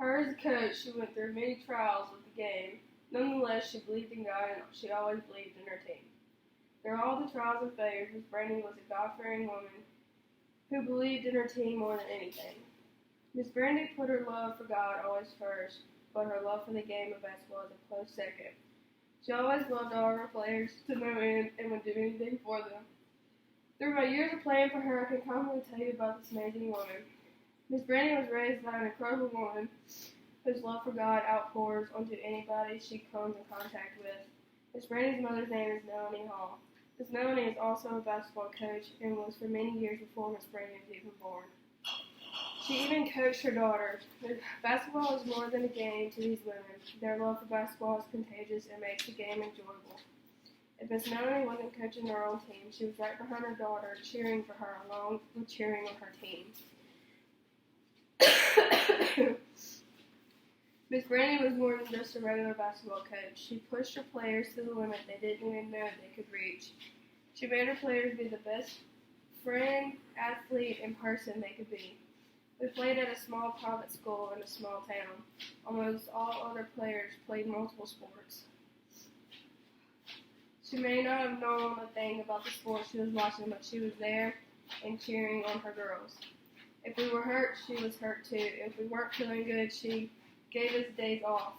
Her as a coach, she went through many trials with the game. Nonetheless, she believed in God and she always believed in her team. Through all the trials and failures, Miss Brandy was a God-fearing woman who believed in her team more than anything. Miss Brandy put her love for God always first, but her love for the game of basketball was a close second. She always loved all of her players to no end and would do anything for them. Through my years of playing for her, I can confidently tell you about this amazing woman. Miss Brandy was raised by an incredible woman whose love for God outpours onto anybody she comes in contact with. Miss Brandy's mother's name is Melanie Hall. Miss Melanie is also a basketball coach and was for many years before Miss Brandy was even born. She even coached her daughter. Basketball is more than a game to these women. Their love for basketball is contagious and makes the game enjoyable. If Miss Melanie wasn't coaching her own team, she was right behind her daughter, cheering for her along with cheering on her team. Miss Brandy was more than just a regular basketball coach. She pushed her players to the limit they didn't even know they could reach. She made her players be the best friend, athlete, and person they could be. We played at a small private school in a small town. Almost all other players played multiple sports. She may not have known a thing about the sport she was watching, but she was there and cheering on her girls. If we were hurt, she was hurt too. If we weren't feeling good, she gave us days off.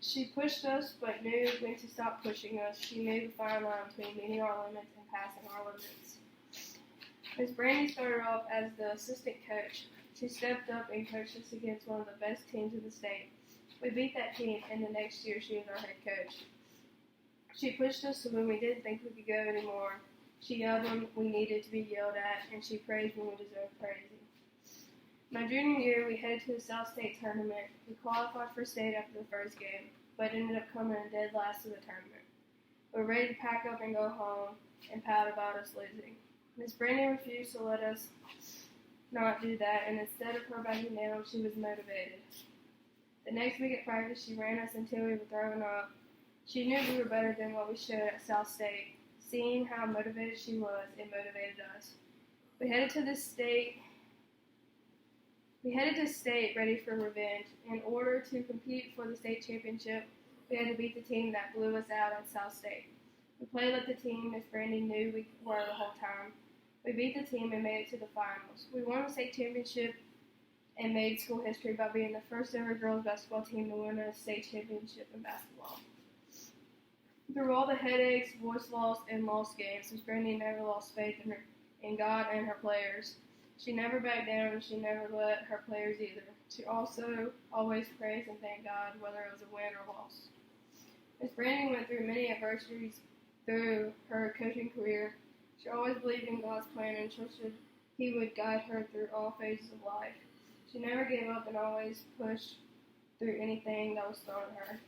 She pushed us, but knew when to stop pushing us. She knew the fine line between meeting our limits and passing our limits. Miss Brandy started off as the assistant coach. She stepped up and coached us against one of the best teams in the state. We beat that team, and the next year she was our head coach. She pushed us when we didn't think we could go anymore. She yelled when we needed to be yelled at, and she praised when we deserved praising. My junior year, we headed to the South State tournament. We qualified for state after the first game, but ended up coming in dead last to the tournament. We were ready to pack up and go home and pout about us losing. Miss Brandy refused to let us not do that, and instead of her backing down, she was motivated. The next week at practice, she ran us until we were throwing up. She knew we were better than what we showed at South State. Seeing how motivated she was, it motivated us. We headed to state ready for revenge. In order to compete for the state championship, we had to beat the team that blew us out at South State. We played like the team Miss Brandy knew we were the whole time. We beat the team and made it to the finals. We won the state championship and made school history by being the first ever girls basketball team to win a state championship in basketball. Through all the headaches, voice loss, and lost games, Miss Brandy never lost faith in God and her players. She never backed down, and she never let her players either. She also always praised and thanked God, whether it was a win or loss. Miss Brandy went through many adversities through her coaching career. She always believed in God's plan and trusted He would guide her through all phases of life. She never gave up and always pushed through anything that was thrown at her.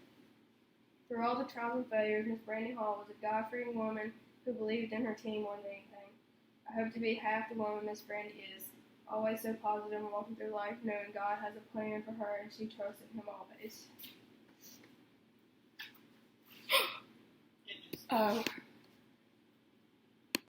Through all the trials and failures, Miss Brandy Hall was a God-fearing woman who believed in her team more than anything. I hope to be half the woman Miss Brandy is, always so positive and walking through life knowing God has a plan for her and she trusts in Him always.